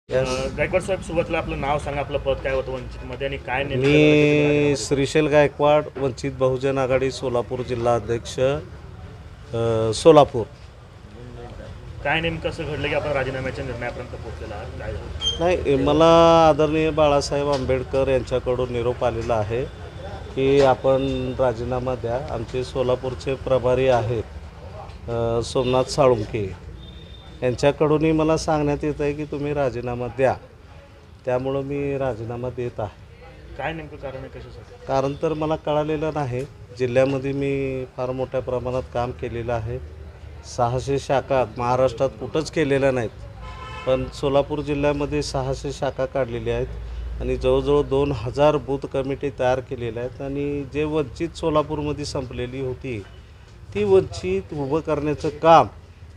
गायकवाड साहेब, सुरुवातीला आपलं नाव सांगा, आपलं पद काय होतं वंचितमध्ये आणि काय मी श्रीशैल गायकवाड, वंचित बहुजन आघाडी सोलापूर जिल्हा अध्यक्ष सोलापूर. काय नेमकं असं घडलं की आपण राजीनाम्याच्या निर्णयापर्यंत पोहोचलेला आहात? काय झालं? नाही, मला आदरणीय बाळासाहेब आंबेडकर यांच्याकडून निरोप आलेला आहे की आपण राजीनामा द्या. आमचे सोलापूरचे प्रभारी आहेत सोमनाथ साळुंके, यांच्याकडूनही मला सांगण्यात येत आहे की तुम्ही राजीनामा द्या. त्यामुळं मी राजीनामा देत आहे. काय नेमकं कारण आहे, कशासाठी? कारण तर मला कळालेलं नाही. जिल्ह्यामध्ये मी फार मोठ्या प्रमाणात काम केलेलं आहे. 600 शाखा महाराष्ट्रात कुठंच केलेल्या नाहीत, पण सोलापूर जिल्ह्यामध्ये 600 शाखा काढलेल्या आहेत आणि जवळजवळ 2000 बूथ कमिटी तयार केलेल्या आहेत. आणि जे वंचित सोलापूरमध्ये संपलेली होती ती वंचित उभं करण्याचं काम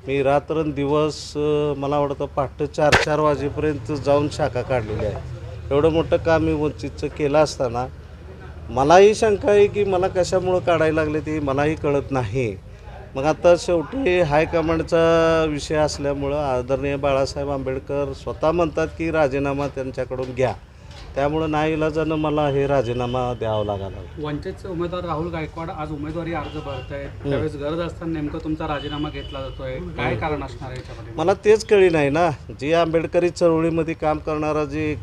मी रात्रंदिवस, मला वाटतं पहाटे 4-4 वाजेपर्यंत जाऊन शाखा काढलेल्या आहेत. एवढं मोठं काम मी वंचितचं केलं असताना मलाही शंका आहे की मला कशामुळं काढायला लागले ते मलाही कळत नाही. मग आता शेवटी हायकमांडचा विषय असल्यामुळं आदरणीय बाळासाहेब आंबेडकर स्वतः म्हणतात की राजीनामा त्यांच्याकडून घ्या. त्यामुळं नाईलाजानं मला हे राजीनामा द्यावा लागला. वंचितचे उमेदवार राहुल गायकवाड आज उमेदवारी अर्ज भरत आहेत, त्यावेळेस गरज असताना नेमकं तुमचा राजीनामा घेतला जातोय, काय कारण असणार आहे याच्यामध्ये? मला तेच कळी नाही ना. जी आंबेडकरी चळवळीमध्ये काम करणारा जे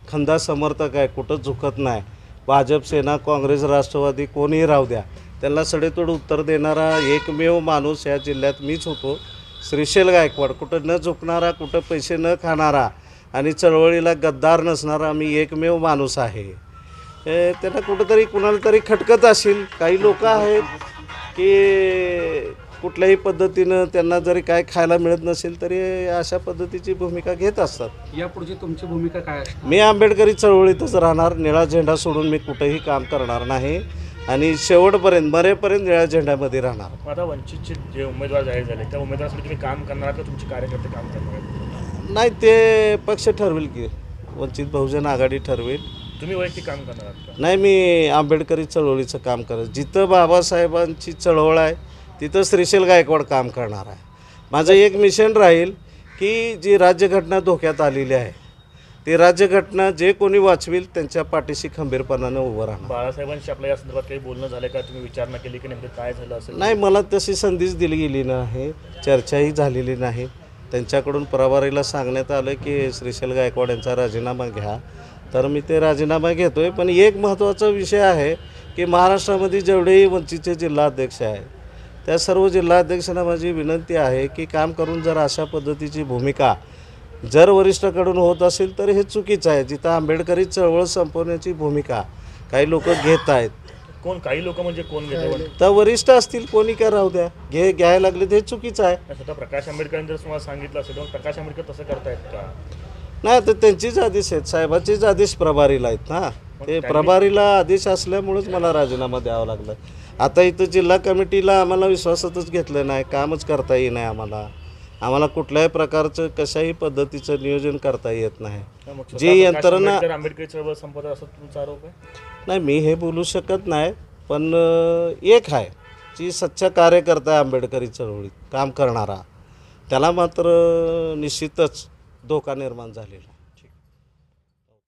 खंदा समर्थक आहे, कुठं झुकत नाही, भाजप, सेना, काँग्रेस, राष्ट्रवादी कोणीही राहू द्या, त्यांना सडेतोड उत्तर देणारा एकमेव माणूस या जिल्ह्यात मीच होतो. श्रीशैल गायकवाड, कुठं न झुकणारा, कुठं पैसे न खाणारा आणि चळवळीला गद्दार नसणारा मी एकमेव माणूस आहे. त्यांना कुठंतरी कुणाला तरी खटकत असेल. काही लोक आहेत की कुठल्याही पद्धतीनं त्यांना जरी काय खायला मिळत नसेल तरी अशा पद्धतीची भूमिका घेत असतात. यापुढची तुमची भूमिका काय असणार? मी आंबेडकरी चळवळीतच राहणार. निळा झेंडा सोडून मी कुठेही काम करणार नाही आणि शेवटपर्यंत मरेपर्यंत निळ्या झेंड्यामध्ये राहणार. आता वंचितचे जे उमेदवार जाहीर झाले त्या उमेदवारासाठी तुम्ही काम करणार का तुमचे कार्यकर्ते काम करणार आहेत? नाही, ते पक्ष ठरवेल की वंचित बहुजन आघाडी ठरवेल. तुम्ही वैयक्तिक काम करणार आहात का? नाही, मी आंबेडकरी चळवळीचं काम करत. जिथं बाबासाहेबांची चळवळ आहे तिथं श्रीशैल गायकवाड काम करणार आहे. माझं एक मिशन राहील की जी राज्यघटना धोक्यात आलेली आहे ती राज्यघटना जे कोणी वाचवेल त्यांच्या पाठीशी खंबीरपणानं उभं राहणार. बाळासाहेबांशी आपल्या या संदर्भात काही बोलणं झालं का? तुम्ही विचारणा केली की नेमकं काय झालं असेल? नाही, मला तशी संधीच दिली गेली नाही, चर्चाही झालेली नाही. त्यांच्याकडून प्रभारीला सांगण्यात आलं की श्रीशैल गायकवाड यांचा राजीनामा घ्या, तर मी ते राजीनामा घेतो आहे. पण एक महत्त्वाचा विषय आहे की महाराष्ट्रामध्ये जेवढेही वंचितचे जिल्हाध्यक्ष आहेत त्या सर्व जिल्हाध्यक्षांना माझी विनंती आहे की काम करून जर अशा पद्धतीची भूमिका जर वरिष्ठाकडून होत असेल तर हे चुकीचं आहे. जिथं आंबेडकरी चळवळ संपवण्याची भूमिका काही लोक घेत आहेत. कोण? काही लोक म्हणजे कोण घेतात? तर वरिष्ठ असतील, कोणी का राहू द्या, घ्यायला लागले ते चुकीचं आहे. स्वतः प्रकाश आंबेडकरांनी जर तुम्हाला सांगितलं असेल तर प्रकाश आंबेडकर तसं करतायत का? नाही, तर त्यांचीच आदेश आहेत, साहेबांचेच आदेश प्रभारीला आहेत ना. ते प्रभारीला आदेश असल्यामुळेच मला राजीनामा द्यावा लागला. आता इथं जिल्हा कमिटीला आम्हाला विश्वासातच घेतलं नाही, कामच करता येत नाही आम्हाला कुठल्याही प्रकारचं कशाही पद्धतीचं नियोजन करता येत नाही. जी यंत्रणा आंबेडकरी चळवळ संपवतात असं तुमचा आरोप आहे? नाही, मी हे बोलू शकत नाही, पण एक आहे जी सच्चा कार्यकर्ता आहे आंबेडकरी चळवळीत काम करणारा, त्याला मात्र निश्चितच धोका निर्माण झालेला.